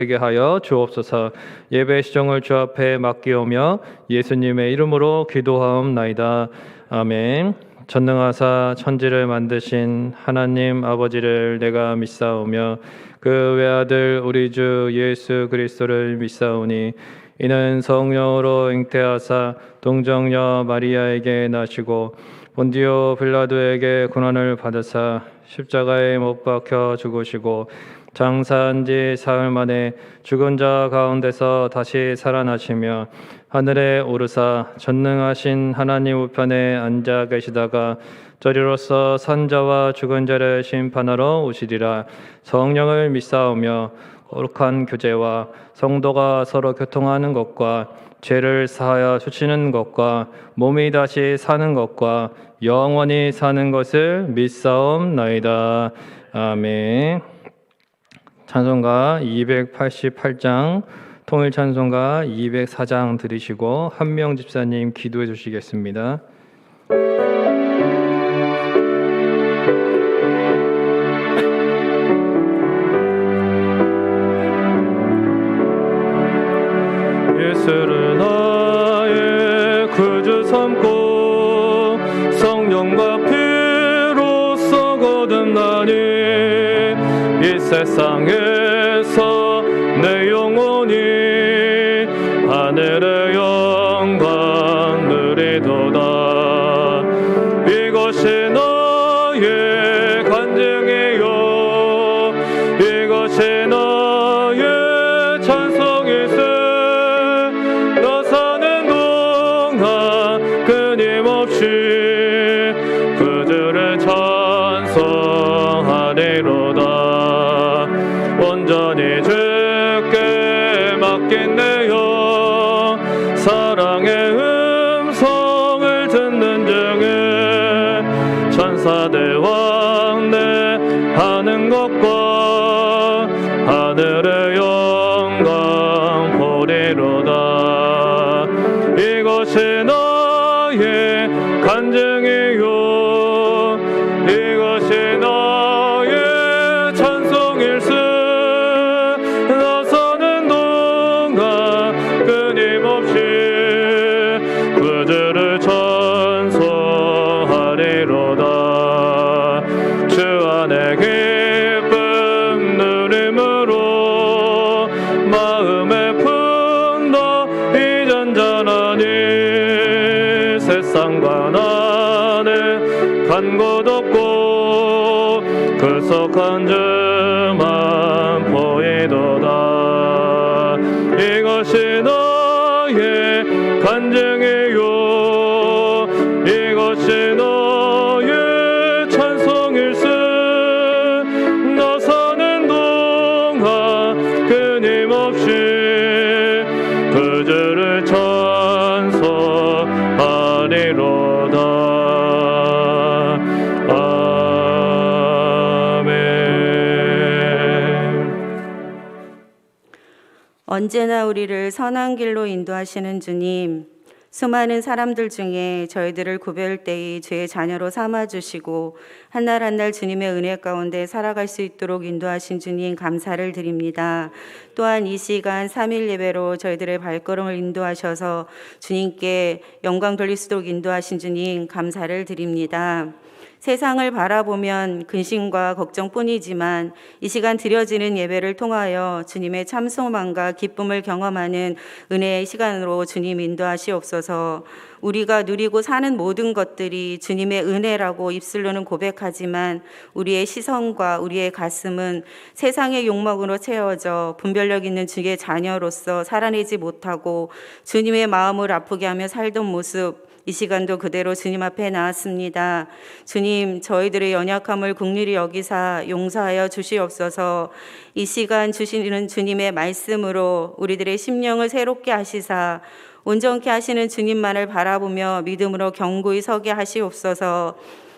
되게 하여 주옵소서. 예배 시정을 주 앞에 맡기오며 예수님의 이름으로 기도하옵나이다. 아멘. 전능하사 천지를 만드신 하나님 아버지를 내가 믿사오며 그 외아들 우리 주 예수 그리스도를 믿사오니 이는 성령으로 잉태하사 동정녀 마리아에게 나시고 본디오 빌라도에게 고난을 받으사 십자가에 못 박혀 죽으시고 장사한 지 사흘 만에 죽은 자 가운데서 다시 살아나시며 하늘에 오르사 전능하신 하나님 우편에 앉아 계시다가 저리로서 산자와 죽은 자를 심판하러 오시리라. 성령을 믿사오며 거룩한 교제와 성도가 서로 교통하는 것과 죄를 사하여 주시는 것과 몸이 다시 사는 것과 영원히 사는 것을 믿사옵나이다. 아멘. 찬송가 288장, 통일 찬송가 204장 들으시고 한명 집사님 기도해 주시겠습니다. 예수를 나의 구주 삼고 성령과 피로써 거듭나니 이 세상에서 내 영혼이 하늘의 영광 누리도다. 이것이 나의 간증이요 이것이 나의 찬송이세. 나 사는 동안 끊임없이 그들의 찬송하리로다. 온전히 주께 맡긴 내 영 사랑의 음성을 듣는 중에 천사들 왕래하는 것과 하늘의 영광 보리로다. 이것이 나의 간증이요 이것이 나의 찬송일세. 나 사는 동안 끊임없이 그들을 찬송하리로다. 주 안에 기쁨 누림으로 마음의 품도 이전전하니 세상과 나는 간 곳 없고 그 속한 주만 보이도다. 이것이 나의 간증이요 이것이 나의 찬송일세. 나 사는 동안 끊임없이 그들을 찬송하리로다. 언제나 우리를 선한 길로 인도하시는 주님, 수많은 사람들 중에 저희들을 구별되이 주의 자녀로 삼아주시고 한 날 한 날 주님의 은혜 가운데 살아갈 수 있도록 인도하신 주님 감사를 드립니다. 또한 이 시간 3일 예배로 저희들의 발걸음을 인도하셔서 주님께 영광 돌릴 수 있도록 인도하신 주님 감사를 드립니다. 세상을 바라보면 근심과 걱정뿐이지만 이 시간 드려지는 예배를 통하여 주님의 참 소망과 기쁨을 경험하는 은혜의 시간으로 주님 인도하시옵소서. 우리가 누리고 사는 모든 것들이 주님의 은혜라고 입술로는 고백하지만 우리의 시선과 우리의 가슴은 세상의 욕망으로 채워져 분별력 있는 주의 자녀로서 살아내지 못하고 주님의 마음을 아프게 하며 살던 모습, 이 시간도 그대로 주님 앞에 나왔습니다. 주님, 저희들의 연약함을 긍휼히 여기사 용서하여 주시옵소서. 이 시간 주시는 주님의 말씀으로 우리들의 심령을 새롭게 하시사 온전케 하시는 주님만을 바라보며 믿음으로 견고히 서게 하시옵소서.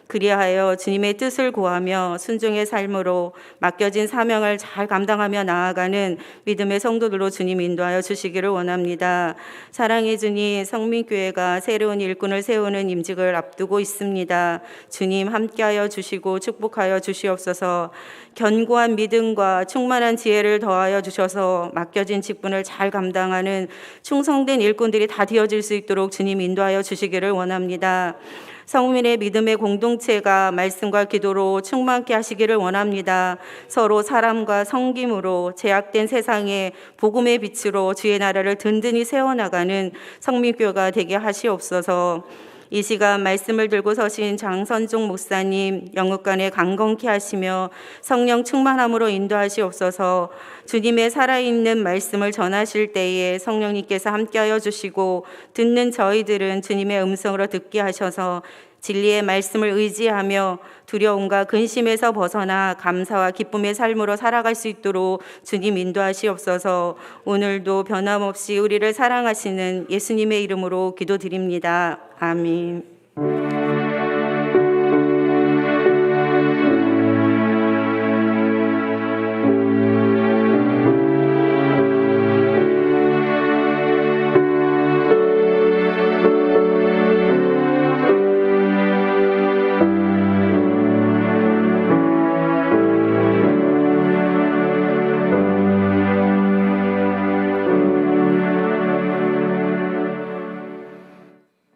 그리하여 주님의 뜻을 구하며 순종의 삶으로 맡겨진 사명을 잘 감당하며 나아가는 믿음의 성도들로 주님 인도하여 주시기를 원합니다. 사랑의 주님, 성민교회가 새로운 일꾼을 세우는 임직을 앞두고 있습니다. 주님 함께하여 주시고 축복하여 주시옵소서. 견고한 믿음과 충만한 지혜를 더하여 주셔서 맡겨진 직분을 잘 감당하는 충성된 일꾼들이 다 되어질 수 있도록 주님 인도하여 주시기를 원합니다. 성민의 믿음의 공동체가 말씀과 기도로 충만케 하시기를 원합니다. 서로 사람과 섬김으로 제약된 세상에 복음의 빛으로 주의 나라를 든든히 세워나가는 성민교회가 되게 하시옵소서. 이 시간 말씀을 들고 서신 장선종 목사님 영육간에 강건케 하시며 성령 충만함으로 인도하시옵소서. 주님의 살아있는 말씀을 전하실 때에 성령님께서 함께하여 주시고 듣는 저희들은 주님의 음성으로 듣게 하셔서 진리의 말씀을 의지하며 두려움과 근심에서 벗어나 감사와 기쁨의 삶으로 살아갈 수 있도록 주님 인도하시옵소서. 오늘도 변함없이 우리를 사랑하시는 예수님의 이름으로 기도드립니다. 아멘.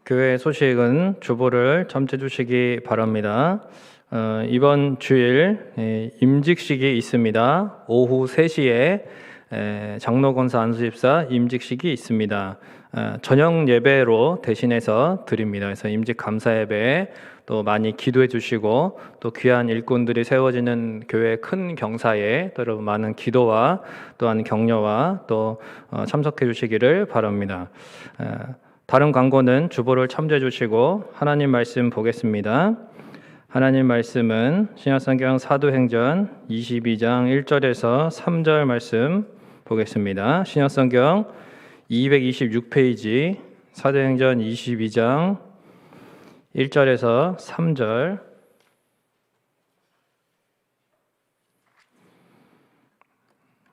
교회 소식은 주보를 점쳐 주시기 바랍니다. 이번 주일 임직식이 있습니다. 오후 3시에 장로권사 안수집사 임직식이 있습니다. 저녁 예배로 대신해서 드립니다. 그래서 임직 감사 예배 또 많이 기도해 주시고 또 귀한 일꾼들이 세워지는 교회 큰 경사에 또 여러분 많은 기도와 또한 격려와 또 참석해 주시기를 바랍니다. 다른 광고는 주보를 참조해 주시고 하나님 말씀 보겠습니다. 하나님 말씀은 신약성경 사도행전 22장 1절에서 3절 말씀 보겠습니다. 신약성경 226페이지 사도행전 22장 1절에서 3절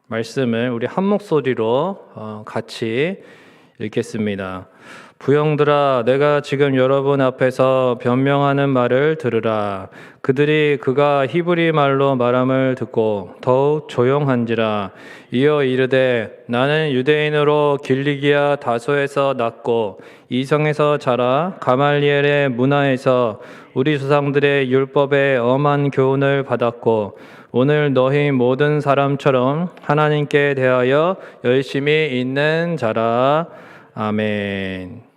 말씀을 우리 한 목소리로 같이 읽겠습니다. 부형들아, 내가 지금 여러분 앞에서 변명하는 말을 들으라. 그들이 그가 히브리 말로 말함을 듣고 더욱 조용한지라. 이어 이르되 나는 유대인으로 길리기아 다소에서 났고 이성에서 자라 가말리엘의 문화에서 우리 조상들의 율법에 엄한 교훈을 받았고 오늘 너희 모든 사람처럼 하나님께 대하여 열심히 있는 자라. 아멘.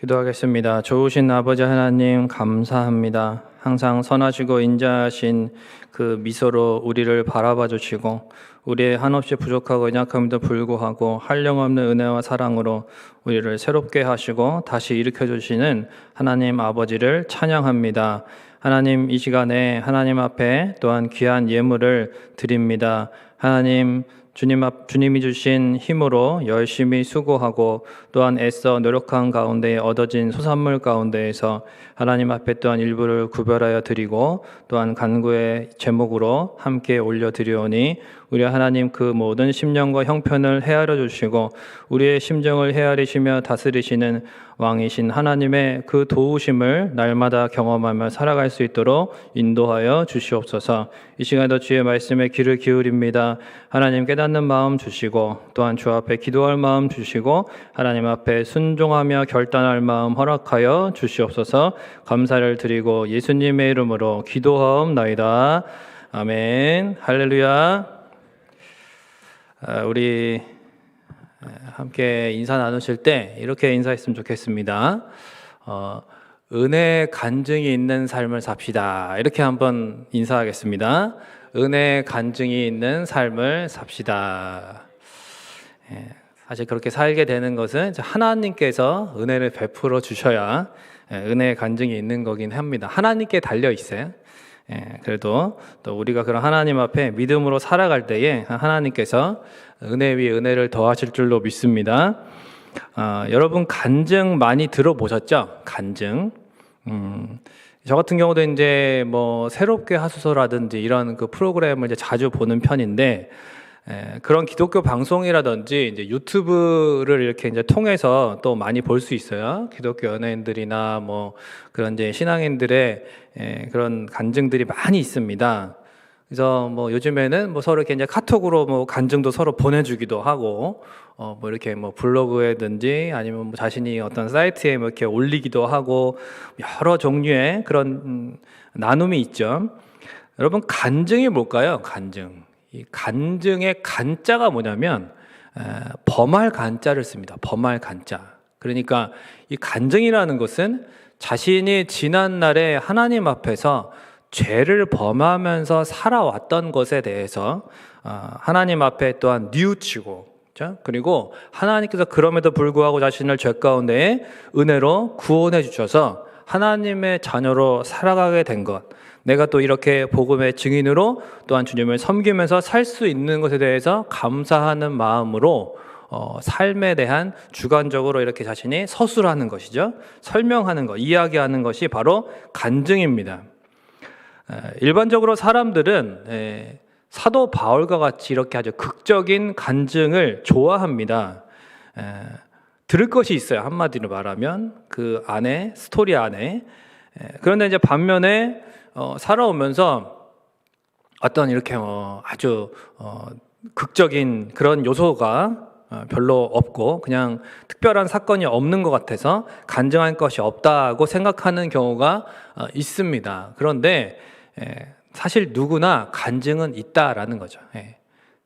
기도하겠습니다. 좋으신 아버지 하나님 감사합니다. 항상 선하시고 인자하신 그 미소로 우리를 바라봐 주시고 우리의 한없이 부족하고 연약함에도 불구하고 한량없는 은혜와 사랑으로 우리를 새롭게 하시고 다시 일으켜 주시는 하나님 아버지를 찬양합니다. 하나님, 이 시간에 하나님 앞에 또한 귀한 예물을 드립니다. 하나님, 주님이 주신 힘으로 열심히 수고하고 또한 애써 노력한 가운데 얻어진 소산물 가운데에서 하나님 앞에 또한 일부를 구별하여 드리고 또한 간구의 제목으로 함께 올려드리오니 우리 하나님 그 모든 심령과 형편을 헤아려 주시고 우리의 심정을 헤아리시며 다스리시는 왕이신 하나님의 그 도우심을 날마다 경험하며 살아갈 수 있도록 인도하여 주시옵소서. 이 시간에도 주의 말씀에 귀를 기울입니다. 하나님 깨닫는 마음 주시고 또한 주 앞에 기도할 마음 주시고 하나님 앞에 순종하며 결단할 마음 허락하여 주시옵소서. 감사를 드리고 예수님의 이름으로 기도하옵나이다. 아멘. 할렐루야. 우리 함께 인사 나누실 때 이렇게 인사했으면 좋겠습니다. 은혜 간증이 있는 삶을 삽시다. 이렇게 한번 인사하겠습니다. 은혜 간증이 있는 삶을 삽시다. 사실 그렇게 살게 되는 것은 하나님께서 은혜를 베풀어 주셔야 은혜 간증이 있는 거긴 합니다. 하나님께 달려 있어요. 그래도 또 우리가 그런 하나님 앞에 믿음으로 살아갈 때에 하나님께서 은혜 위에 은혜를 더하실 줄로 믿습니다. 여러분 간증 많이 들어보셨죠? 간증. 저 같은 경우도 이제 뭐 새롭게 하소서라든지 이런 그 프로그램을 이제 자주 보는 편인데, 그런 기독교 방송이라든지 이제 유튜브를 이렇게 이제 통해서 또 많이 볼 수 있어요. 기독교 연예인들이나 뭐 그런 이제 신앙인들의 그런 간증들이 많이 있습니다. 그래서 뭐 요즘에는 뭐 서로 이렇게 이제 카톡으로 뭐 간증도 서로 보내주기도 하고, 뭐 이렇게 뭐 블로그에든지 아니면 뭐 자신이 어떤 사이트에 뭐 이렇게 올리기도 하고 여러 종류의 그런 나눔이 있죠. 여러분 간증이 뭘까요? 간증. 이 간증의 간자가 뭐냐면 범할 간자를 씁니다. 범할 간자. 그러니까 이 간증이라는 것은 자신이 지난 날에 하나님 앞에서 죄를 범하면서 살아왔던 것에 대해서 하나님 앞에 또한 뉘우치고, 그리고 하나님께서 그럼에도 불구하고 자신을 죄 가운데 은혜로 구원해 주셔서 하나님의 자녀로 살아가게 된 것, 내가 또 이렇게 복음의 증인으로 또한 주님을 섬기면서 살 수 있는 것에 대해서 감사하는 마음으로 삶에 대한 주관적으로 이렇게 자신이 서술하는 것이죠. 설명하는 것, 이야기하는 것이 바로 간증입니다. 일반적으로 사람들은 사도 바울과 같이 이렇게 아주 극적인 간증을 좋아합니다. 들을 것이 있어요. 한마디로 말하면 그 안에, 스토리 안에. 그런데 이제 반면에 살아오면서 어떤 이렇게 아주 극적인 그런 요소가 별로 없고 그냥 특별한 사건이 없는 것 같아서 간증할 것이 없다고 생각하는 경우가 있습니다. 그런데 사실 누구나 간증은 있다라는 거죠.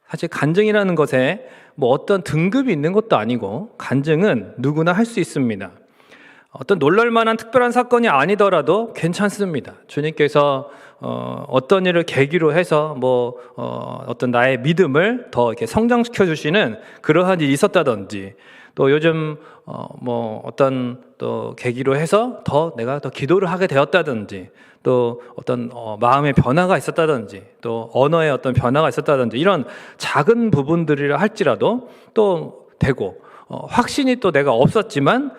사실 간증이라는 것에 뭐 어떤 등급이 있는 것도 아니고 간증은 누구나 할 수 있습니다. 어떤 놀랄만한 특별한 사건이 아니더라도 괜찮습니다. 주님께서 어떤 일을 계기로 해서 뭐 어떤 나의 믿음을 더 이렇게 성장시켜 주시는 그러한 일이 있었다든지, 또 요즘 뭐 어떤 또 계기로 해서 내가 더 기도를 하게 되었다든지, 또 어떤 마음의 변화가 있었다든지, 또 언어의 어떤 변화가 있었다든지, 이런 작은 부분들이라 할지라도 또 되고, 확신이 또 내가 없었지만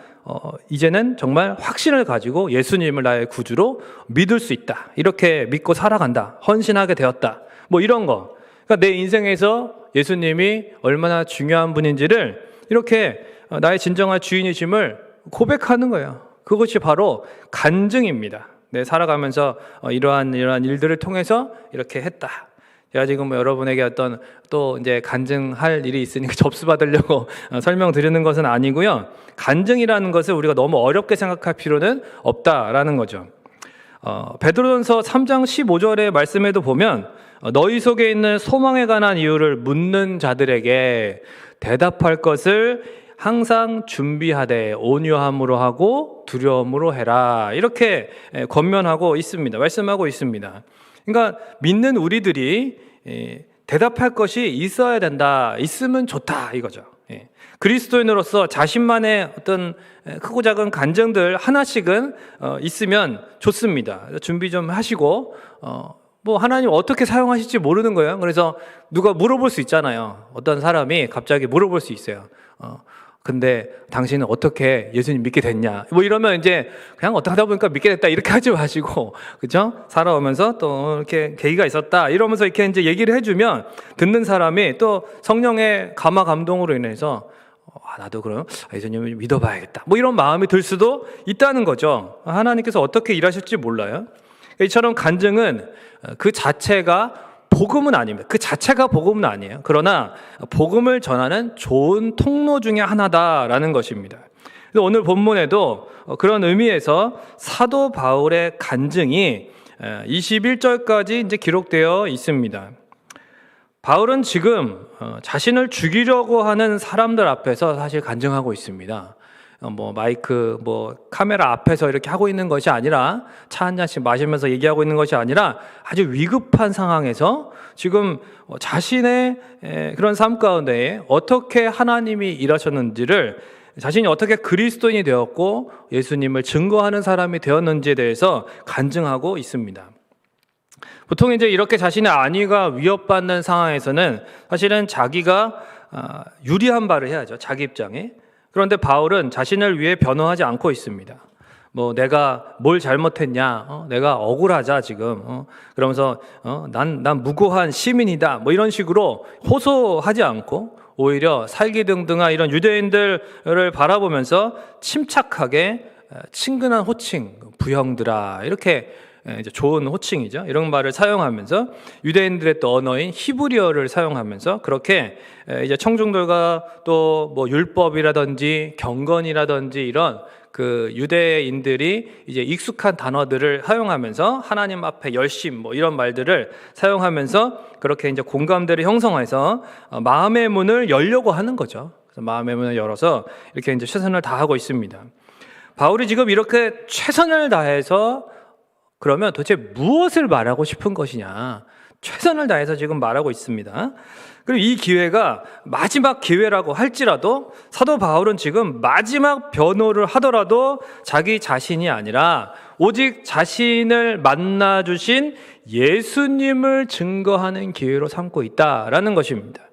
이제는 정말 확신을 가지고 예수님을 나의 구주로 믿을 수 있다, 이렇게 믿고 살아간다, 헌신하게 되었다, 뭐 이런 거. 그러니까 내 인생에서 예수님이 얼마나 중요한 분인지를 이렇게 나의 진정한 주인이심을 고백하는 거예요. 그것이 바로 간증입니다. 살아가면서 이러한 일들을 통해서 이렇게 했다. 제가 지금 여러분에게 어떤 또 이제 간증할 일이 있으니까 접수 받으려고 설명드리는 것은 아니고요. 간증이라는 것을 우리가 너무 어렵게 생각할 필요는 없다라는 거죠. 베드로전서 3장 15절의 말씀에도 보면 너희 속에 있는 소망에 관한 이유를 묻는 자들에게 대답할 것을 항상 준비하되 온유함으로 하고 두려움으로 해라, 이렇게 권면하고 있습니다. 말씀하고 있습니다. 그러니까 믿는 우리들이 대답할 것이 있어야 된다, 있으면 좋다, 이거죠. 그리스도인으로서 자신만의 어떤 크고 작은 간증들 하나씩은 있으면 좋습니다. 준비 좀 하시고, 뭐 하나님 어떻게 사용하실지 모르는 거예요. 그래서 누가 물어볼 수 있잖아요. 어떤 사람이 갑자기 물어볼 수 있어요. 근데 당신은 어떻게 예수님 믿게 됐냐? 뭐 이러면 이제 그냥 어떻게 하다 보니까 믿게 됐다, 이렇게 하지 마시고, 그죠? 살아오면서 또 이렇게 계기가 있었다, 이러면서 이렇게 이제 얘기를 해주면 듣는 사람이 또 성령의 감화 감동으로 인해서 나도 그럼 예수님을 믿어봐야겠다, 뭐 이런 마음이 들 수도 있다는 거죠. 하나님께서 어떻게 일하실지 몰라요. 이처럼 간증은 그 자체가 복음은 아닙니다. 그 자체가 복음은 아니에요. 그러나 복음을 전하는 좋은 통로 중에 하나다라는 것입니다. 오늘 본문에도 그런 의미에서 사도 바울의 간증이 21절까지 이제 기록되어 있습니다. 바울은 지금 자신을 죽이려고 하는 사람들 앞에서 사실 간증하고 있습니다. 뭐 마이크, 뭐 카메라 앞에서 이렇게 하고 있는 것이 아니라 차 한 잔씩 마시면서 얘기하고 있는 것이 아니라 아주 위급한 상황에서 지금 자신의 그런 삶 가운데 어떻게 하나님이 일하셨는지를, 자신이 어떻게 그리스도인이 되었고 예수님을 증거하는 사람이 되었는지에 대해서 간증하고 있습니다. 보통 이제 이렇게 자신의 안위가 위협받는 상황에서는 사실은 자기가 유리한 바를 해야죠, 자기 입장에. 그런데 바울은 자신을 위해 변호하지 않고 있습니다. 뭐 내가 뭘 잘못했냐, 내가 억울하자 지금, 그러면서 난 무고한 시민이다, 뭐 이런 식으로 호소하지 않고 오히려 살기등등한 이런 유대인들을 바라보면서 침착하게 친근한 호칭, 부형들아, 이렇게 이제 좋은 호칭이죠, 이런 말을 사용하면서 유대인들의 또 언어인 히브리어를 사용하면서 그렇게 이제 청중들과 또 뭐 율법이라든지 경건이라든지 이런 그 유대인들이 이제 익숙한 단어들을 사용하면서 하나님 앞에 열심, 뭐 이런 말들을 사용하면서 그렇게 이제 공감대를 형성해서 마음의 문을 열려고 하는 거죠. 그래서 마음의 문을 열어서 이렇게 이제 최선을 다하고 있습니다. 바울이 지금 이렇게 최선을 다해서 그러면 도대체 무엇을 말하고 싶은 것이냐? 최선을 다해서 지금 말하고 있습니다. 그리고 이 기회가 마지막 기회라고 할지라도 사도 바울은 지금 마지막 변호를 하더라도 자기 자신이 아니라 오직 자신을 만나주신 예수님을 증거하는 기회로 삼고 있다라는 것입니다.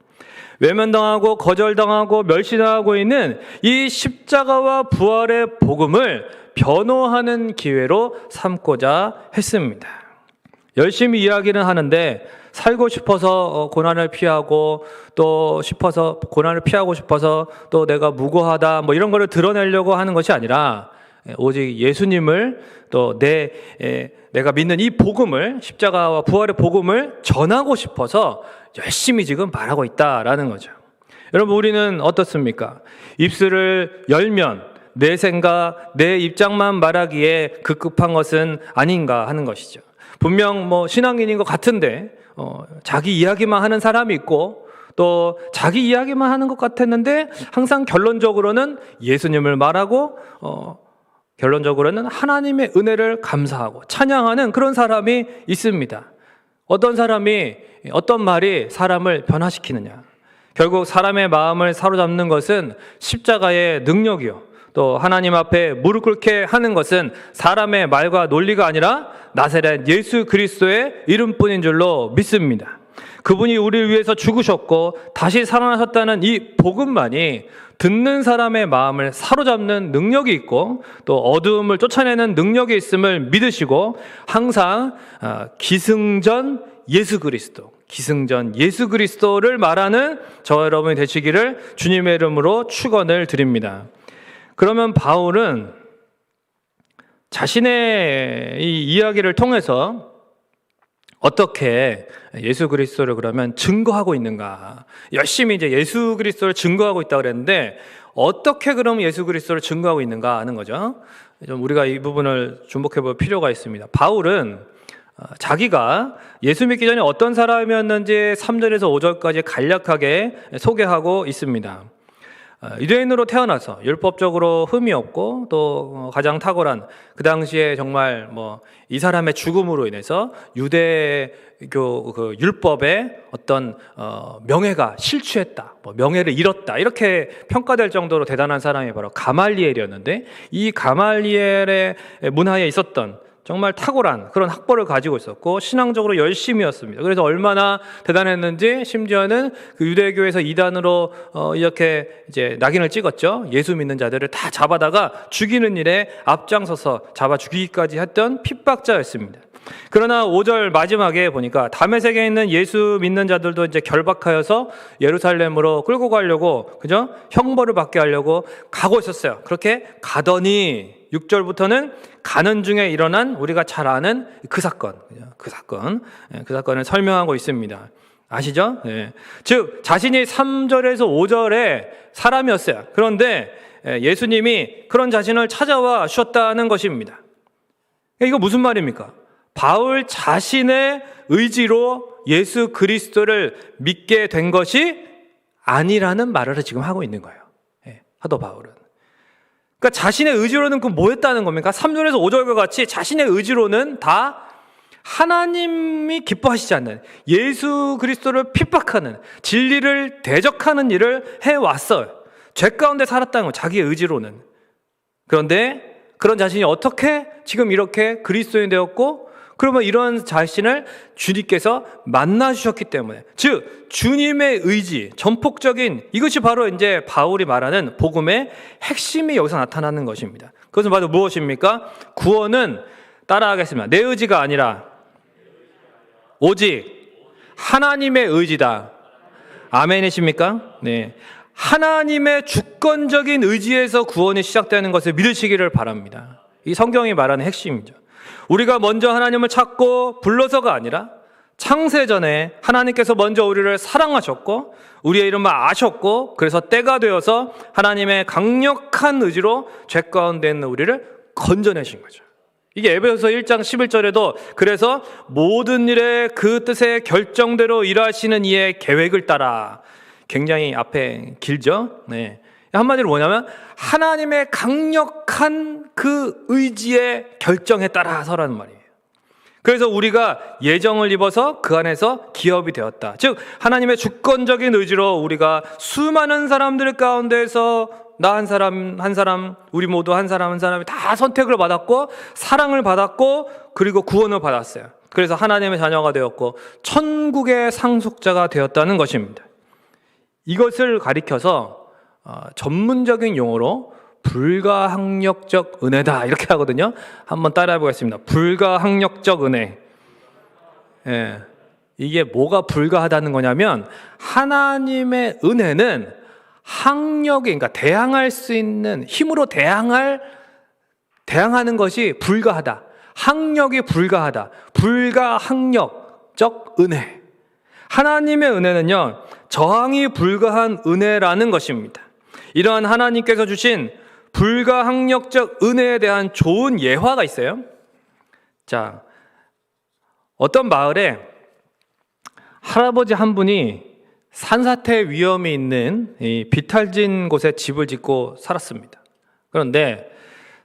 외면당하고 거절당하고 멸시당하고 있는 이 십자가와 부활의 복음을 변호하는 기회로 삼고자 했습니다. 열심히 이야기는 하는데 살고 싶어서 고난을 피하고 또 싶어서 고난을 피하고 싶어서 또 내가 무고하다 뭐 이런 거를 드러내려고 하는 것이 아니라 오직 예수님을 또 내가 믿는 이 복음을, 십자가와 부활의 복음을 전하고 싶어서 열심히 지금 말하고 있다라는 거죠. 여러분, 우리는 어떻습니까? 입술을 열면 내 생각, 내 입장만 말하기에 급급한 것은 아닌가 하는 것이죠. 분명 뭐 신앙인인 것 같은데 자기 이야기만 하는 사람이 있고 또 자기 이야기만 하는 것 같았는데 항상 결론적으로는 예수님을 말하고 결론적으로는 하나님의 은혜를 감사하고 찬양하는 그런 사람이 있습니다. 어떤 사람이, 어떤 말이 사람을 변화시키느냐? 결국 사람의 마음을 사로잡는 것은 십자가의 능력이요, 또 하나님 앞에 무릎 꿇게 하는 것은 사람의 말과 논리가 아니라 나사렛 예수 그리스도의 이름뿐인 줄로 믿습니다. 그분이 우리를 위해서 죽으셨고 다시 살아나셨다는 이 복음만이 듣는 사람의 마음을 사로잡는 능력이 있고 또 어두움을 쫓아내는 능력이 있음을 믿으시고 항상 기승전 예수 그리스도, 기승전 예수 그리스도를 말하는 저와 여러분이 되시기를 주님의 이름으로 축원을 드립니다. 그러면 바울은 자신의 이 이야기를 통해서 어떻게 예수 그리스도를 그러면 증거하고 있는가? 열심히 이제 예수 그리스도를 증거하고 있다고 그랬는데 어떻게 그럼 예수 그리스도를 증거하고 있는가 하는 거죠. 좀 우리가 이 부분을 주목해 볼 필요가 있습니다. 바울은 자기가 예수 믿기 전에 어떤 사람이었는지 3절에서 5절까지 간략하게 소개하고 있습니다. 유대인으로 태어나서 율법적으로 흠이 없고 또 가장 탁월한, 그 당시에 정말 뭐 이 사람의 죽음으로 인해서 유대교 그 율법의 어떤 명예가 실추했다, 뭐 명예를 잃었다, 이렇게 평가될 정도로 대단한 사람이 바로 가말리엘이었는데, 이 가말리엘의 문화에 있었던 정말 탁월한 그런 학벌을 가지고 있었고 신앙적으로 열심이었습니다. 그래서 얼마나 대단했는지 심지어는 그 유대교에서 이단으로 이렇게 이제 낙인을 찍었죠. 예수 믿는 자들을 다 잡아다가 죽이는 일에 앞장서서 잡아 죽이기까지 했던 핍박자였습니다. 그러나 5절 마지막에 보니까 다메섹에 있는 예수 믿는 자들도 이제 결박하여서 예루살렘으로 끌고 가려고, 그죠? 형벌을 받게 하려고 가고 있었어요. 그렇게 가더니 6절부터는 가는 중에 일어난 우리가 잘 아는 그 사건을 설명하고 있습니다. 아시죠? 네. 즉 자신이 3절에서 5절에 사람이었어요. 그런데 예수님이 그런 자신을 찾아와 주셨다는 것입니다. 이거 무슨 말입니까? 바울 자신의 의지로 예수 그리스도를 믿게 된 것이 아니라는 말을 지금 하고 있는 거예요. 사도 바울은 그러니까 자신의 의지로는 그 뭐 했다는 겁니까? 3절에서 5절과 같이 자신의 의지로는 다 하나님이 기뻐하시지 않는, 예수 그리스도를 핍박하는, 진리를 대적하는 일을 해왔어요. 죄 가운데 살았다는 거, 자기의 의지로는. 그런데 그런 자신이 어떻게 지금 이렇게 그리스도인이 되었고, 그러면 이런 자신을 주님께서 만나주셨기 때문에, 즉 주님의 의지, 전폭적인, 이것이 바로 이제 바울이 말하는 복음의 핵심이 여기서 나타나는 것입니다. 그것은 바로 무엇입니까? 구원은, 따라하겠습니다. 내 의지가 아니라 오직 하나님의 의지다. 아멘이십니까? 네. 하나님의 주권적인 의지에서 구원이 시작되는 것을 믿으시기를 바랍니다. 이 성경이 말하는 핵심이죠. 우리가 먼저 하나님을 찾고 불러서가 아니라 창세전에 하나님께서 먼저 우리를 사랑하셨고 우리의 이름을 아셨고, 그래서 때가 되어서 하나님의 강력한 의지로 죄 가운데 있는 우리를 건져내신 거죠. 이게 에베소서 1장 11절에도 그래서 모든 일에 그 뜻의 결정대로 일하시는 이의 계획을 따라, 굉장히 앞에 길죠. 네. 한마디로 뭐냐면 하나님의 강력한 그 의지의 결정에 따라 서라는 말이에요. 그래서 우리가 예정을 입어서 그 안에서 기업이 되었다. 즉 하나님의 주권적인 의지로 우리가 수많은 사람들 가운데서 나 한 사람, 우리 모두 한 사람이 다 선택을 받았고 사랑을 받았고 그리고 구원을 받았어요. 그래서 하나님의 자녀가 되었고 천국의 상속자가 되었다는 것입니다. 이것을 가리켜서 전문적인 용어로 불가항력적 은혜다 이렇게 하거든요. 한번 따라해 보겠습니다. 불가항력적 은혜. 예, 이게 뭐가 불가하다는 거냐면 하나님의 은혜는 항력이, 그러니까 대항할 수 있는 힘으로 대항하는 것이 불가하다. 항력이 불가하다. 불가항력적 은혜. 하나님의 은혜는요, 저항이 불가한 은혜라는 것입니다. 이러한 하나님께서 주신 불가항력적 은혜에 대한 좋은 예화가 있어요. 자, 어떤 마을에 할아버지 한 분이 산사태 위험이 있는 이 비탈진 곳에 집을 짓고 살았습니다. 그런데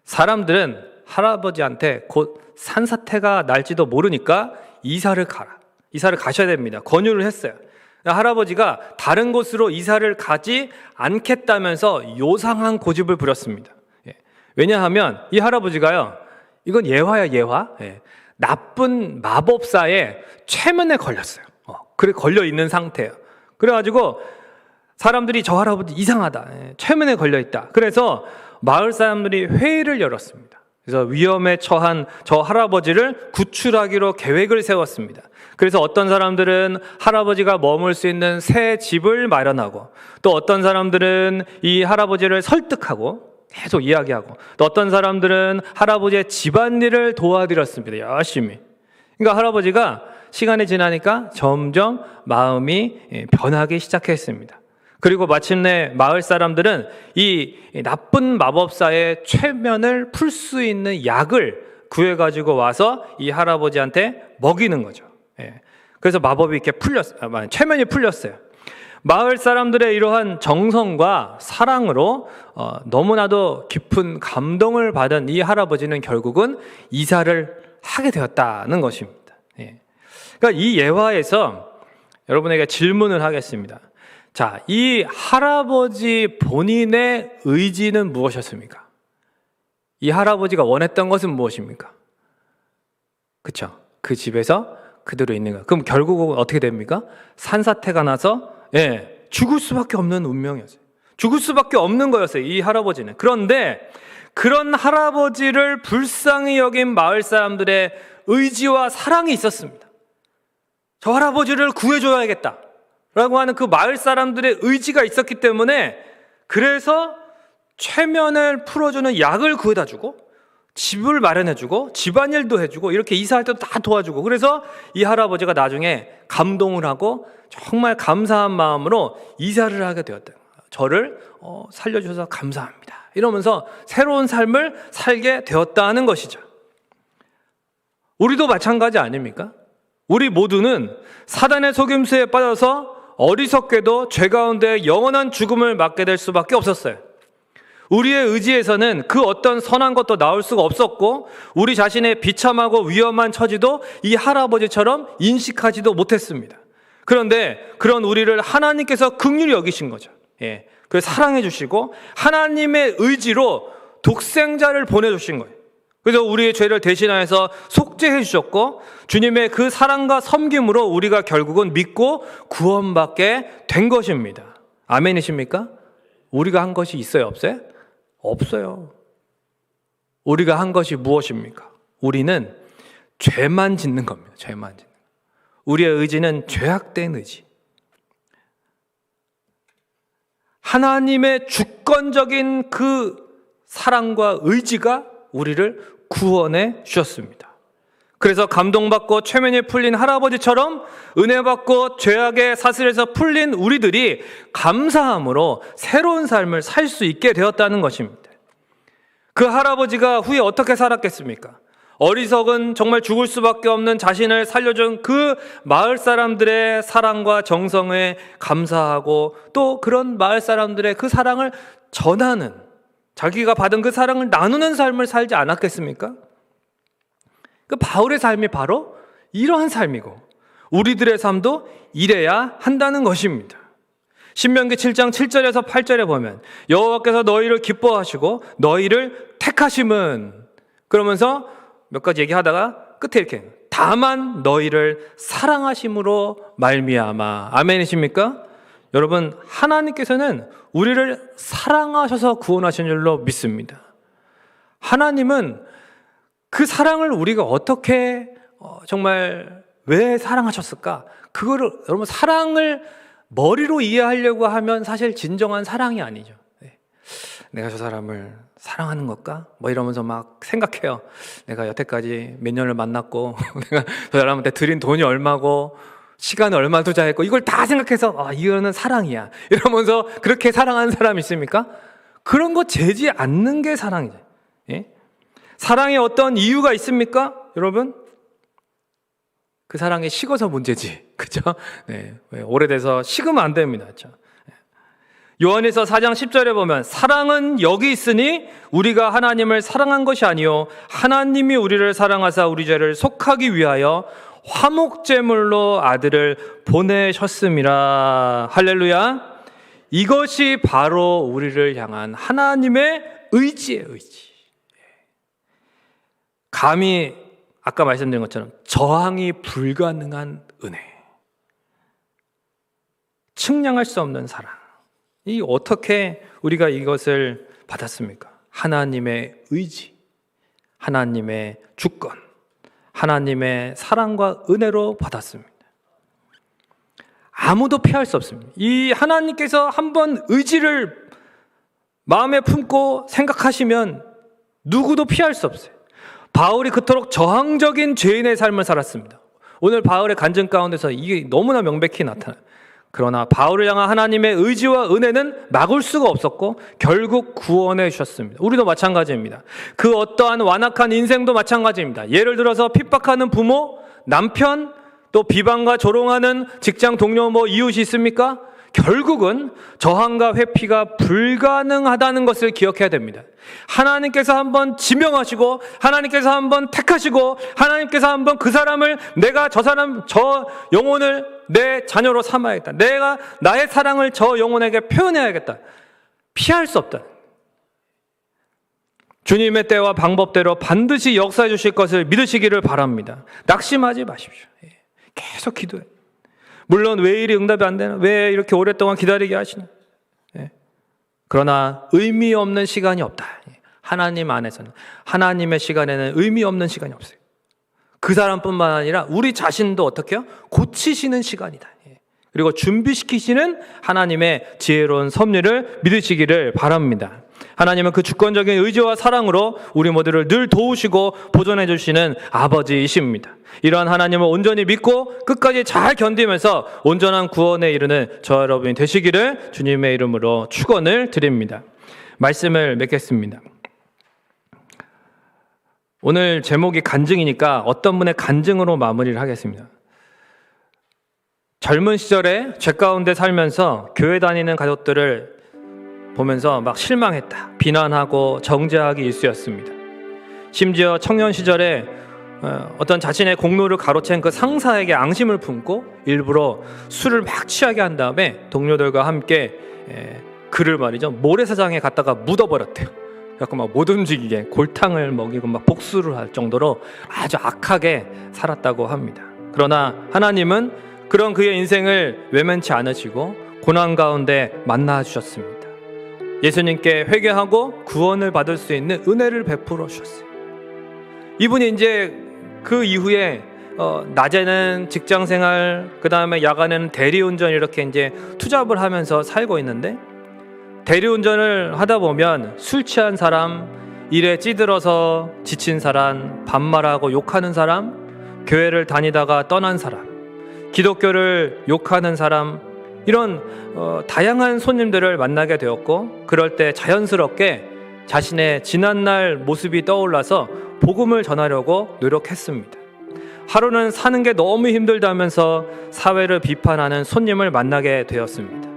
사람들은 할아버지한테 곧 산사태가 날지도 모르니까 이사를 가셔야 됩니다. 권유를 했어요. 할아버지가 다른 곳으로 이사를 가지 않겠다면서 요상한 고집을 부렸습니다. 왜냐하면 이 할아버지가요, 이건 예화야, 예화. 나쁜 마법사의 최면에 걸렸어요. 그래 걸려 있는 상태예요. 그래가지고 사람들이 저 할아버지 이상하다, 최면에 걸려 있다. 그래서 마을 사람들이 회의를 열었습니다. 그래서 위험에 처한 저 할아버지를 구출하기로 계획을 세웠습니다. 그래서 어떤 사람들은 할아버지가 머물 수 있는 새 집을 마련하고, 또 어떤 사람들은 이 할아버지를 설득하고 계속 이야기하고, 또 어떤 사람들은 할아버지의 집안일을 도와드렸습니다. 열심히. 그러니까 할아버지가 시간이 지나니까 점점 마음이 변하기 시작했습니다. 그리고 마침내 마을 사람들은 이 나쁜 마법사의 최면을 풀 수 있는 약을 구해가지고 와서 이 할아버지한테 먹이는 거죠. 그래서 마법이 이렇게 최면이 풀렸어요. 마을 사람들의 이러한 정성과 사랑으로 너무나도 깊은 감동을 받은 이 할아버지는 결국은 이사를 하게 되었다는 것입니다. 그러니까 이 예화에서 여러분에게 질문을 하겠습니다. 자, 이 할아버지 본인의 의지는 무엇이었습니까? 이 할아버지가 원했던 것은 무엇입니까? 그렇죠? 그 집에서 그대로 있는 거예요. 그럼 결국은 어떻게 됩니까? 산사태가 나서 죽을 수밖에 없는 운명이었어요. 죽을 수밖에 없는 거였어요, 이 할아버지는. 그런데 그런 할아버지를 불쌍히 여긴 마을 사람들의 의지와 사랑이 있었습니다. 저 할아버지를 구해줘야겠다 라고 하는 그 마을 사람들의 의지가 있었기 때문에, 그래서 최면을 풀어주는 약을 구해다 주고 집을 마련해주고 집안일도 해주고 이렇게 이사할 때도 다 도와주고, 그래서 이 할아버지가 나중에 감동을 하고 정말 감사한 마음으로 이사를 하게 되었다. 저를 살려주셔서 감사합니다 이러면서 새로운 삶을 살게 되었다는 것이죠. 우리도 마찬가지 아닙니까? 우리 모두는 사단의 속임수에 빠져서 어리석게도 죄 가운데 영원한 죽음을 맞게 될 수밖에 없었어요. 우리의 의지에서는 그 어떤 선한 것도 나올 수가 없었고 우리 자신의 비참하고 위험한 처지도 이 할아버지처럼 인식하지도 못했습니다. 그런데 그런 우리를 하나님께서 긍휼히 여기신 거죠. 그 사랑해 주시고 하나님의 의지로 독생자를 보내주신 거예요. 그래서 우리의 죄를 대신하여서 속죄해 주셨고 주님의 그 사랑과 섬김으로 우리가 결국은 믿고 구원받게 된 것입니다. 아멘이십니까? 우리가 한 것이 있어요, 없어요? 없어요. 우리가 한 것이 무엇입니까? 우리는 죄만 짓는 겁니다. 죄만 짓는. 우리의 의지는 죄악된 의지. 하나님의 주권적인 그 사랑과 의지가 우리를 구원해 주셨습니다. 그래서 감동받고 최면이 풀린 할아버지처럼 은혜 받고 죄악의 사슬에서 풀린 우리들이 감사함으로 새로운 삶을 살 수 있게 되었다는 것입니다. 그 할아버지가 후에 어떻게 살았겠습니까? 어리석은 정말 죽을 수밖에 없는 자신을 살려준 그 마을 사람들의 사랑과 정성에 감사하고 또 그런 마을 사람들의 그 사랑을 전하는, 자기가 받은 그 사랑을 나누는 삶을 살지 않았겠습니까? 그 바울의 삶이 바로 이러한 삶이고 우리들의 삶도 이래야 한다는 것입니다. 신명기 7장 7절에서 8절에 보면 여호와께서 너희를 기뻐하시고 너희를 택하심은, 그러면서 몇 가지 얘기하다가 끝에 이렇게 다만 너희를 사랑하심으로 말미암아. 아멘이십니까? 여러분, 하나님께서는 우리를 사랑하셔서 구원하신 줄로 믿습니다. 하나님은 그 사랑을 우리가 어떻게 정말 왜 사랑하셨을까? 그거를 여러분, 사랑을 머리로 이해하려고 하면 사실 진정한 사랑이 아니죠. 내가 저 사람을 사랑하는 걸까? 뭐 이러면서 막 생각해요. 내가 여태까지 몇 년을 만났고 내가 저 사람한테 드린 돈이 얼마고 시간을 얼마 투자했고 이걸 다 생각해서 이거는 사랑이야 이러면서 그렇게 사랑하는 사람이 있습니까? 그런 거 재지 않는 게 사랑이죠. 사랑에 어떤 이유가 있습니까? 여러분, 그 사랑이 식어서 문제지, 그죠? 오래돼서 식으면 안 됩니다. 그렇죠? 요한일서 4장 10절에 보면 사랑은 여기 있으니 우리가 하나님을 사랑한 것이 아니요 하나님이 우리를 사랑하사 우리 죄를 속하기 위하여 화목제물로 아들을 보내셨음이라. 할렐루야. 이것이 바로 우리를 향한 하나님의 의지예요. 의지. 감히 아까 말씀드린 것처럼 저항이 불가능한 은혜, 측량할 수 없는 사랑. 이 어떻게 우리가 이것을 받았습니까? 하나님의 의지, 하나님의 주권, 하나님의 사랑과 은혜로 받았습니다. 아무도 피할 수 없습니다. 이 하나님께서 한번 의지를 마음에 품고 생각하시면 누구도 피할 수 없어요. 바울이 그토록 저항적인 죄인의 삶을 살았습니다. 오늘 바울의 간증 가운데서 이게 너무나 명백히 나타나요. 그러나 바울을 향한 하나님의 의지와 은혜는 막을 수가 없었고 결국 구원해 주셨습니다. 우리도 마찬가지입니다. 그 어떠한 완악한 인생도 마찬가지입니다. 예를 들어서 핍박하는 부모, 남편, 또 비방과 조롱하는 직장 동료, 이웃이 있습니까? 결국은 저항과 회피가 불가능하다는 것을 기억해야 됩니다. 하나님께서 한번 지명하시고 하나님께서 한번 택하시고 하나님께서 한번 그 사람을 내가 저 영혼을 내 자녀로 삼아야겠다. 내가 나의 사랑을 저 영혼에게 표현해야겠다. 피할 수 없다. 주님의 때와 방법대로 반드시 역사해 주실 것을 믿으시기를 바랍니다. 낙심하지 마십시오. 계속 기도해. 물론 왜 이리 응답이 안 되나? 왜 이렇게 오랫동안 기다리게 하시나? 그러나 의미 없는 시간이 없다. 하나님 안에서는, 하나님의 시간에는 의미 없는 시간이 없어요. 그 사람뿐만 아니라 우리 자신도 어떻게 해요? 고치시는 시간이다. 그리고 준비시키시는 하나님의 지혜로운 섭리를 믿으시기를 바랍니다. 하나님은 그 주권적인 의지와 사랑으로 우리 모두를 늘 도우시고 보존해 주시는 아버지이십니다. 이러한 하나님을 온전히 믿고 끝까지 잘 견디면서 온전한 구원에 이르는 저 여러분이 되시기를 주님의 이름으로 축원을 드립니다. 말씀을 맺겠습니다. 오늘 제목이 간증이니까 어떤 분의 간증으로 마무리를 하겠습니다. 젊은 시절에 죄 가운데 살면서 교회 다니는 가족들을 보면서 막 실망했다, 비난하고 정죄하기 일쑤였습니다. 심지어 청년 시절에 어떤 자신의 공로를 가로챈 그 상사에게 앙심을 품고 일부러 술을 막 취하게 한 다음에 동료들과 함께 그를 말이죠, 모래사장에 갖다가 묻어버렸대요. 그래서 막 못 움직이게 골탕을 먹이고 막 복수를 할 정도로 아주 악하게 살았다고 합니다. 그러나 하나님은 그런 그의 인생을 외면치 않으시고 고난 가운데 만나 주셨습니다. 예수님께 회개하고 구원을 받을 수 있는 은혜를 베풀어 주셨어요. 이분이 이제 그 이후에 낮에는 직장생활, 그 다음에 야간에는 대리운전, 이렇게 이제 투잡을 하면서 살고 있는데, 대리운전을 하다 보면 술 취한 사람, 일에 찌들어서 지친 사람, 반말하고 욕하는 사람, 교회를 다니다가 떠난 사람, 기독교를 욕하는 사람, 이런 다양한 손님들을 만나게 되었고, 그럴 때 자연스럽게 자신의 지난날 모습이 떠올라서 복음을 전하려고 노력했습니다. 하루는 사는 게 너무 힘들다면서 사회를 비판하는 손님을 만나게 되었습니다.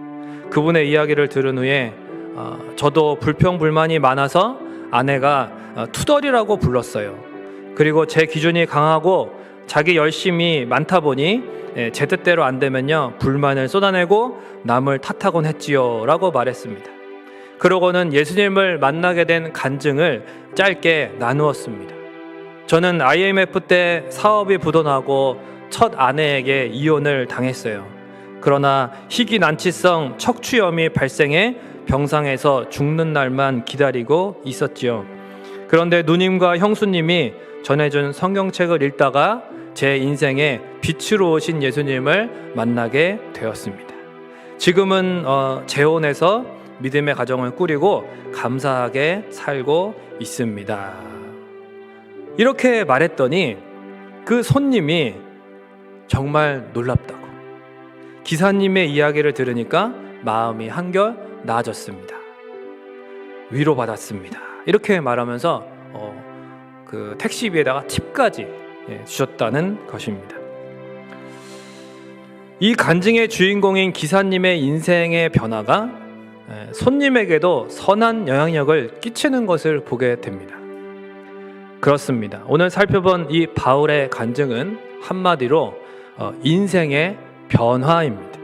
그분의 이야기를 들은 후에 저도 불평불만이 많아서 아내가 투덜이라고 불렀어요. 그리고 제 기준이 강하고 자기 열심이 많다 보니 제 뜻대로 안 되면요, 불만을 쏟아내고 남을 탓하곤 했지요 라고 말했습니다. 그러고는 예수님을 만나게 된 간증을 짧게 나누었습니다. 저는 IMF 때 사업이 부도나고 첫 아내에게 이혼을 당했어요. 그러나 희귀난치성 척추염이 발생해 병상에서 죽는 날만 기다리고 있었지요. 그런데 누님과 형수님이 전해준 성경책을 읽다가 제 인생에 빛으로 오신 예수님을 만나게 되었습니다. 지금은 재혼해서 믿음의 가정을 꾸리고 감사하게 살고 있습니다. 이렇게 말했더니 그 손님이 정말 놀랍다고, 기사님의 이야기를 들으니까 마음이 한결 나아졌습니다, 위로받았습니다, 이렇게 말하면서 그 택시비에다가 팁까지 주셨다는 것입니다. 이 간증의 주인공인 기사님의 인생의 변화가 손님에게도 선한 영향력을 끼치는 것을 보게 됩니다. 그렇습니다. 오늘 살펴본 이 바울의 간증은 한마디로 인생의 변화입니다.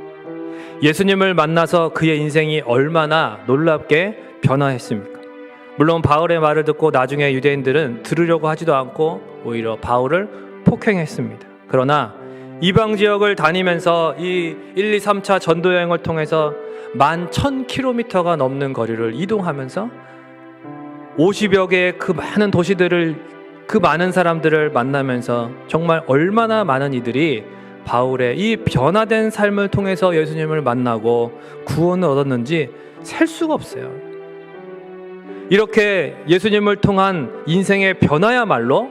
예수님을 만나서 그의 인생이 얼마나 놀랍게 변화했습니까? 물론 바울의 말을 듣고 나중에 유대인들은 들으려고 하지도 않고 오히려 바울을 폭행했습니다. 그러나 이방 지역을 다니면서 이 1, 2, 3차 전도여행을 통해서 11,000km가 넘는 거리를 이동하면서 50여 개의 그 많은 도시들을, 그 많은 사람들을 만나면서 정말 얼마나 많은 이들이 바울의 이 변화된 삶을 통해서 예수님을 만나고 구원을 얻었는지 셀 수가 없어요. 이렇게 예수님을 통한 인생의 변화야말로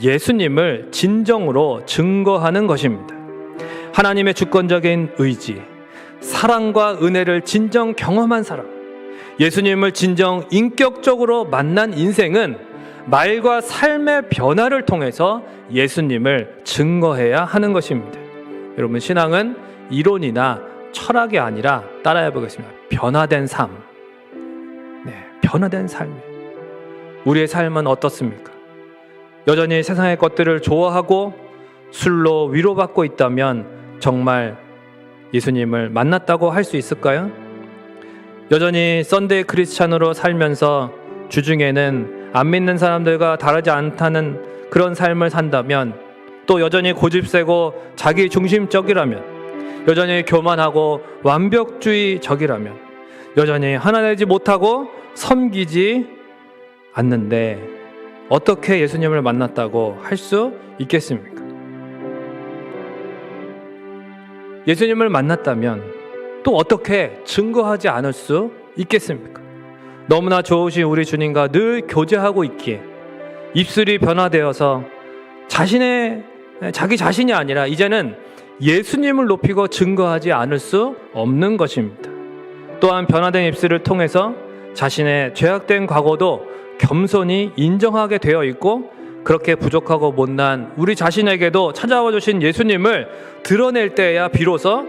예수님을 진정으로 증거하는 것입니다. 하나님의 주권적인 의지, 사랑과 은혜를 진정 경험한 사람, 예수님을 진정 인격적으로 만난 인생은 말과 삶의 변화를 통해서 예수님을 증거해야 하는 것입니다. 여러분, 신앙은 이론이나 철학이 아니라 따라해 보겠습니다. 변화된 삶. 변화된 삶이에요. 우리의 삶은 어떻습니까? 여전히 세상의 것들을 좋아하고 술로 위로받고 있다면 정말 예수님을 만났다고 할 수 있을까요? 여전히 썬데이 크리스찬으로 살면서 주중에는 안 믿는 사람들과 다르지 않다는 그런 삶을 산다면, 또 여전히 고집세고 자기 중심적이라면, 여전히 교만하고 완벽주의적이라면, 여전히 하나 되지 못하고 섬기지 않는데 어떻게 예수님을 만났다고 할 수 있겠습니까? 예수님을 만났다면 또 어떻게 증거하지 않을 수 있겠습니까? 너무나 좋으신 우리 주님과 늘 교제하고 있기에 입술이 변화되어서 자기 자신이 아니라 이제는 예수님을 높이고 증거하지 않을 수 없는 것입니다. 또한 변화된 입술을 통해서 자신의 죄악된 과거도 겸손히 인정하게 되어 있고, 그렇게 부족하고 못난 우리 자신에게도 찾아와 주신 예수님을 드러낼 때야 비로소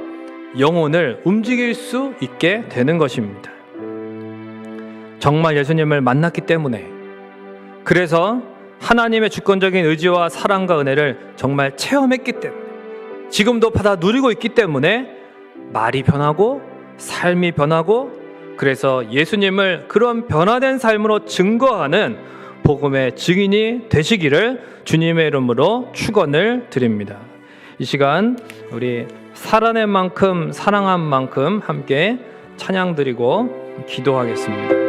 영혼을 움직일 수 있게 되는 것입니다. 정말 예수님을 만났기 때문에, 그래서 하나님의 주권적인 의지와 사랑과 은혜를 정말 체험했기 때문에, 지금도 받아 누리고 있기 때문에 말이 변하고 삶이 변하고, 그래서 예수님을 그런 변화된 삶으로 증거하는 복음의 증인이 되시기를 주님의 이름으로 축원을 드립니다. 이 시간 우리 살아낸 만큼 사랑한 만큼 함께 찬양 드리고 기도하겠습니다.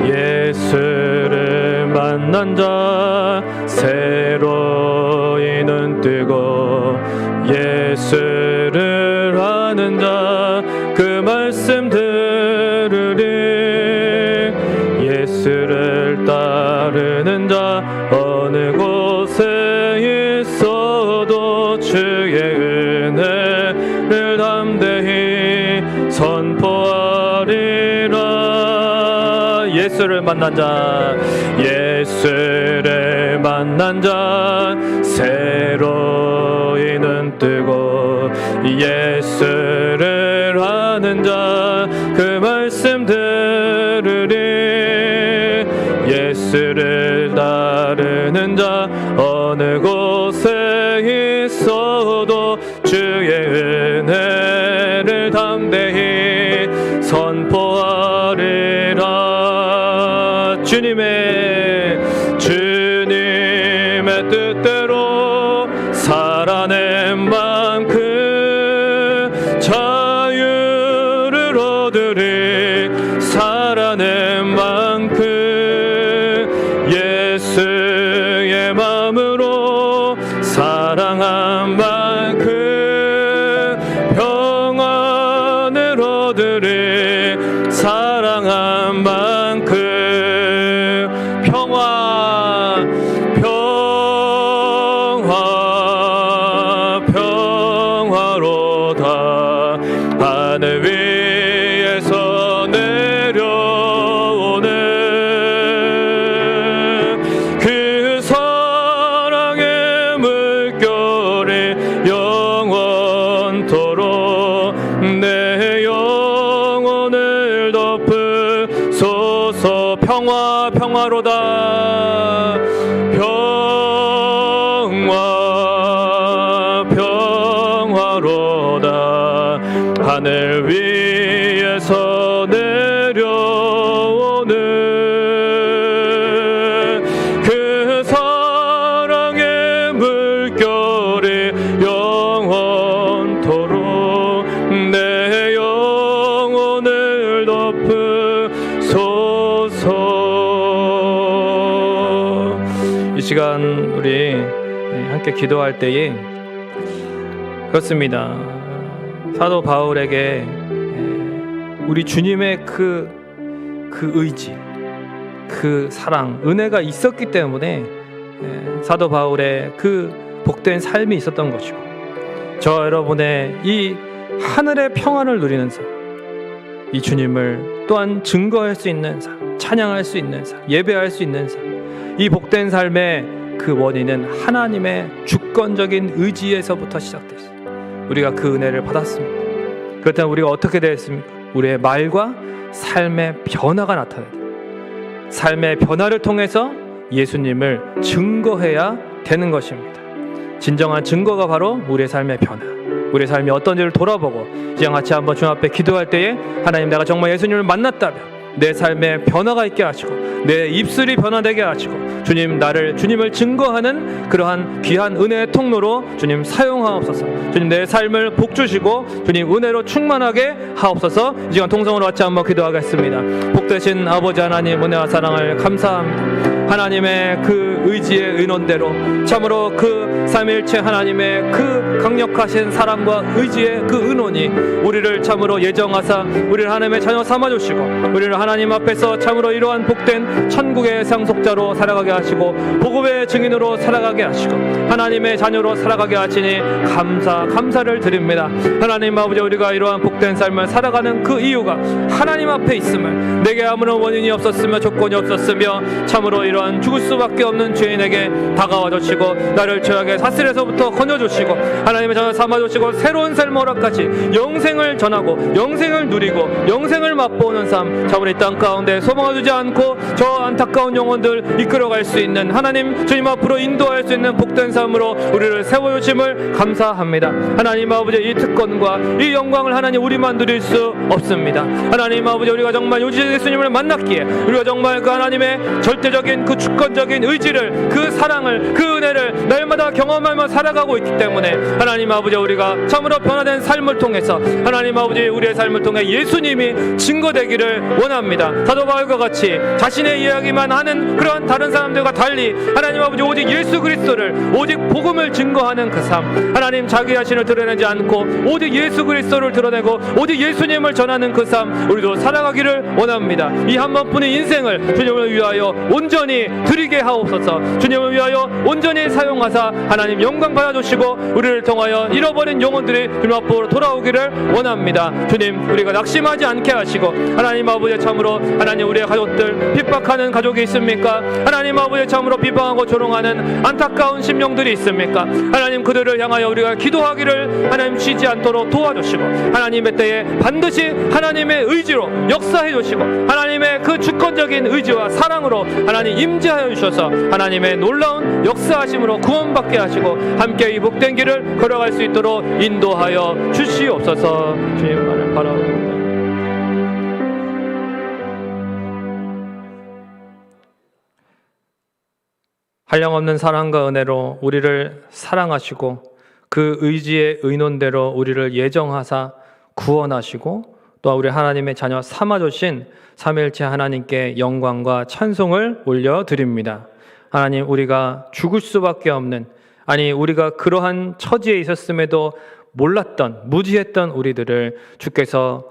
예수를 만난 자 새로이 눈 뜨고, 예수를 아는 자 그 말씀 들으리. 예수를 따르는 자 어느 곳에 있어도 주의 은혜를 담대히 선포하리라. 예수를 만난 자, 예수를 만난 자 새로이 눈 뜨고, 예수를 아는 자 그 말씀 들으리. 예수를 따르는 자 어느 곳에 있어도 주의 은혜를 담대히 선포하리라. 주님의 뜻대로 살아낸 만큼 자유를 얻으리. 살아낸 만큼 예수의 마음으로 사랑한 만큼 평안을 얻으리. 사랑한 만큼 평화로다. 하늘 위에서 내려오는 그 사랑의 물결이 영원토록 내 영혼을 덮으소서. 평화로다. 평화로다. 하늘 위에서 내려오는 그 사랑의 물결이 영원토록 내 영혼을 덮으소서. 이 시간 우리 함께 기도할 때에 그렇습니다. 사도 바울에게 우리 주님의 그 의지, 그 사랑, 은혜가 있었기 때문에 사도 바울의 그 복된 삶이 있었던 것이고, 저 여러분의 이 하늘의 평안을 누리는 삶, 이 주님을 또한 증거할 수 있는 삶, 찬양할 수 있는 삶, 예배할 수 있는 삶, 이 복된 삶의 그 원인은 하나님의 주권적인 의지에서부터 시작됐어요. 우리가 그 은혜를 받았습니다. 그렇다면 우리가 어떻게 되었습니까? 우리의 말과 삶의 변화가 나타나야 돼요. 삶의 변화를 통해서 예수님을 증거해야 되는 것입니다. 진정한 증거가 바로 우리의 삶의 변화, 우리의 삶이 어떤지를 돌아보고 이제 같이 한번 주님 앞에 기도할 때에, 하나님, 내가 정말 예수님을 만났다면 내 삶에 변화가 있게 하시고 내 입술이 변화되게 하시고 주님, 나를 주님을 증거하는 그러한 귀한 은혜의 통로로 주님 사용하옵소서. 주님, 내 삶을 복주시고 주님 은혜로 충만하게 하옵소서. 이 시간 통성으로 같이 한번 기도하겠습니다. 복되신 아버지 하나님, 은혜와 사랑을 감사합니다. 하나님의 그 의지의 의논대로 참으로 그 삼위일체 하나님의 그 강력하신 사랑과 의지의 그 의논이 우리를 참으로 예정하사 우리를 하나님의 자녀 삼아주시고 우리를 하나님 앞에서 참으로 이러한 복된 천국의 상속자로 살아가게 하시고 복음의 증인으로 살아가게 하시고 하나님의 자녀로 살아가게 하시니 감사를 드립니다. 하나님 아버지, 우리가 이러한 복된 삶을 살아가는 그 이유가 하나님 앞에 있음을, 내게 아무런 원인이 없었으며 조건이 없었으며 참으로 이러한 죽을 수밖에 없는 죄인에게 다가와 주시고 나를 죄악의 사슬에서부터 건져주시고 하나님의 저를 삼아주시고 새로운 삶을 허락하시 영생을 전하고 영생을 누리고 영생을 맛보는 삶 저번 이 땅 가운데 소망을 두지 않고 저 안타까운 영혼들 이끌어갈 수 있는 하나님 주님 앞으로 인도할 수 있는 복된 삶으로 우리를 세워주심을 감사합니다. 하나님 아버지 이 특권과 이 영광을 하나님 우리만 누릴 수 없습니다. 하나님 아버지 우리가 정말 요지 예수님을 만났기에 우리가 정말 그 하나님의 절대적인 그 주권적인 의지를 그 사랑을 그 은혜를 날마다 경험하며 살아가고 있기 때문에 하나님 아버지 우리가 참으로 변화된 삶을 통해서 하나님 아버지 우리의 삶을 통해 예수님이 증거되기를 원합니다. 사도 바울과 같이 자신의 이야기만 하는 그러한 다른 사람들과 달리 하나님 아버지 오직 예수 그리스도를 오직 복음을 증거하는 그 삶 하나님 자기 자신을 드러내지 않고 오직 예수 그리스도를 드러내고 오직 예수님을 전하는 그 삶 우리도 살아가기를 원합니다. 이 한 번뿐인 인생을 주님을 위하여 온전히 드리게 하옵소서. 주님을 위하여 온전히 사용하사 하나님 영광 받아주시고 우리를 통하여 잃어버린 영혼들이 주님 앞으로 돌아오기를 원합니다. 주님 우리가 낙심하지 않게 하시고 하나님 아버지 참으로 하나님 우리의 가족들 핍박하는 가족이 있습니까? 하나님 아버지 참으로 비방하고 조롱하는 안타까운 심령들이 있습니까? 하나님 그들을 향하여 우리가 기도하기를 하나님 쉬지 않도록 도와주시고 하나님의 때에 반드시 하나님의 의지로 역사해 주시고 하나님의 그 주권적인 의지와 사랑으로 하나님 임재하여 주셔서 하나님의 놀라운 역사하심으로 구원받게 하시고 함께 이 복된 길을 걸어갈 수 있도록 인도하여 주시옵소서. 주님만을 바라옵니다. 한량없는 사랑과 은혜로 우리를 사랑하시고 그 의지의 의논대로 우리를 예정하사 구원하시고 또 우리 하나님의 자녀 삼아주신 삼위일체 하나님께 영광과 찬송을 올려드립니다. 하나님 우리가 죽을 수밖에 없는 아니 우리가 그러한 처지에 있었음에도 몰랐던 무지했던 우리들을 주께서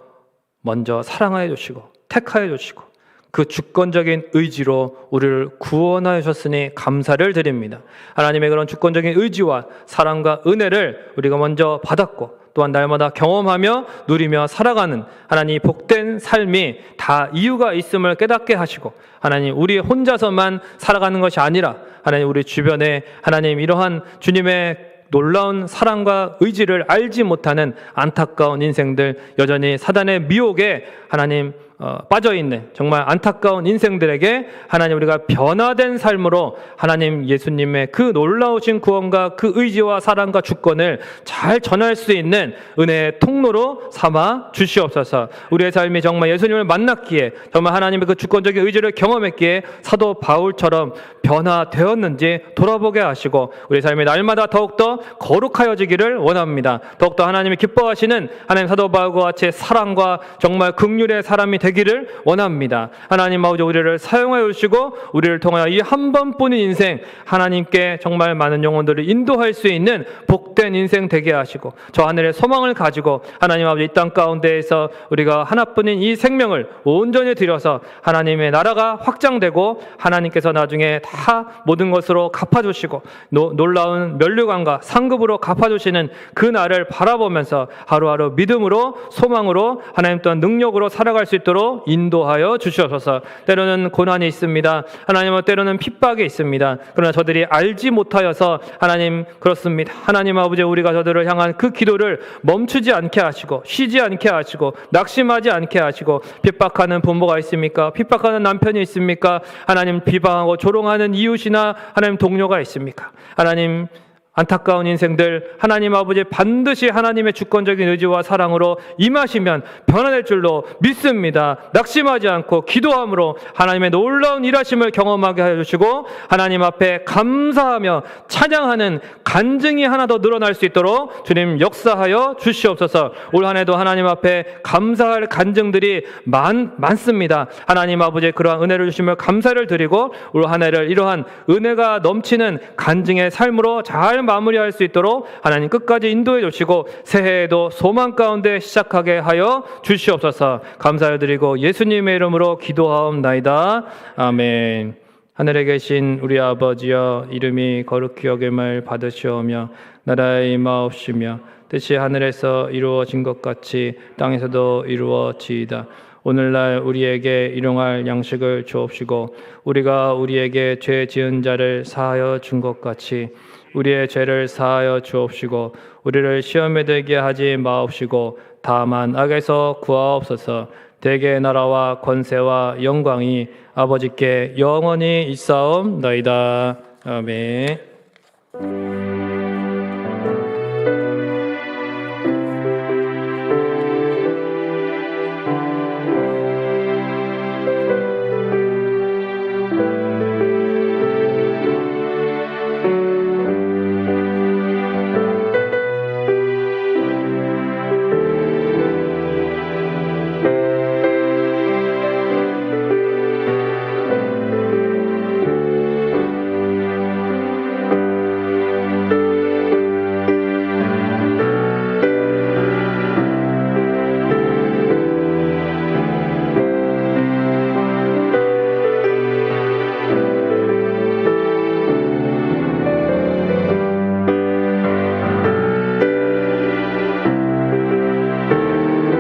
먼저 사랑하여 주시고 택하여 주시고 그 주권적인 의지로 우리를 구원하여 주셨으니 감사를 드립니다. 하나님의 그런 주권적인 의지와 사랑과 은혜를 우리가 먼저 받았고 또한 날마다 경험하며 누리며 살아가는 하나님 복된 삶이 다 이유가 있음을 깨닫게 하시고 하나님 우리 혼자서만 살아가는 것이 아니라 하나님 우리 주변에 하나님 이러한 주님의 놀라운 사랑과 의지를 알지 못하는 안타까운 인생들 여전히 사단의 미혹에 하나님 빠져있는 정말 안타까운 인생들에게 하나님 우리가 변화된 삶으로 하나님 예수님의 그 놀라우신 구원과 그 의지와 사랑과 주권을 잘 전할 수 있는 은혜의 통로로 삼아 주시옵소서. 우리의 삶이 정말 예수님을 만났기에 정말 하나님의 그 주권적인 의지를 경험했기에 사도 바울처럼 변화되었는지 돌아보게 하시고 우리의 삶이 날마다 더욱더 거룩하여지기를 원합니다. 더욱더 하나님이 기뻐하시는 하나님 사도 바울과 같이 사랑과 정말 긍휼의 사람이 되기를 원합니다. 하나님 아버지 우리를 사용하여 주시고 우리를 통하여 이 한 번뿐인 인생 하나님께 정말 많은 영혼들을 인도할 수 있는 복된 인생 되게 하시고 저 하늘의 소망을 가지고 하나님 아버지 이 땅 가운데에서 우리가 하나뿐인 이 생명을 온전히 드려서 하나님의 나라가 확장되고 하나님께서 나중에 다 모든 것으로 갚아주시고 놀라운 면류관과 상급으로 갚아주시는 그 날을 바라보면서 하루하루 믿음으로 소망으로 하나님 또한 능력으로 살아갈 수 있도록 인도하여 주시옵소서. 때로는 고난이 있습니다. 하나님은 때로는 핍박이 있습니다. 그러나 저들이 알지 못하여서 하나님 그렇습니다. 하나님 아버지 우리가 저들을 향한 그 기도를 멈추지 않게 하시고 쉬지 않게 하시고 낙심하지 않게 하시고 핍박하는 부모가 있습니까? 핍박하는 남편이 있습니까? 하나님 비방하고 조롱하는 이웃이나 하나님 동료가 있습니까? 하나님 안타까운 인생들 하나님 아버지 반드시 하나님의 주권적인 의지와 사랑으로 임하시면 변화될 줄로 믿습니다. 낙심하지 않고 기도함으로 하나님의 놀라운 일하심을 경험하게 해주시고 하나님 앞에 감사하며 찬양하는 간증이 하나 더 늘어날 수 있도록 주님 역사하여 주시옵소서. 올 한 해도 하나님 앞에 감사할 간증들이 많습니다. 하나님 아버지 그러한 은혜를 주시며 감사를 드리고 올 한 해를 이러한 은혜가 넘치는 간증의 삶으로 잘 마무리할 수 있도록 하나님 끝까지 인도해 주시고 새해에도 소망 가운데 시작하게 하여 주시옵소서. 감사를 드리고 예수님의 이름으로 기도하옵나이다. 아멘. 하늘에 계신 우리 아버지여 이름이 거룩히 여김을 받으시오며 나라의 임하옵시며 뜻이 하늘에서 이루어진 것 같이 땅에서도 이루어지이다. 오늘날 우리에게 일용할 양식을 주옵시고 우리가 우리에게 죄 지은 자를 사하여 준 것 같이 우리의 죄를 사하여 주옵시고 우리를 시험에 들게 하지 마옵시고 다만 악에서 구하옵소서. 대개 나라와 권세와 영광이 아버지께 영원히 있사옵나이다. 아멘.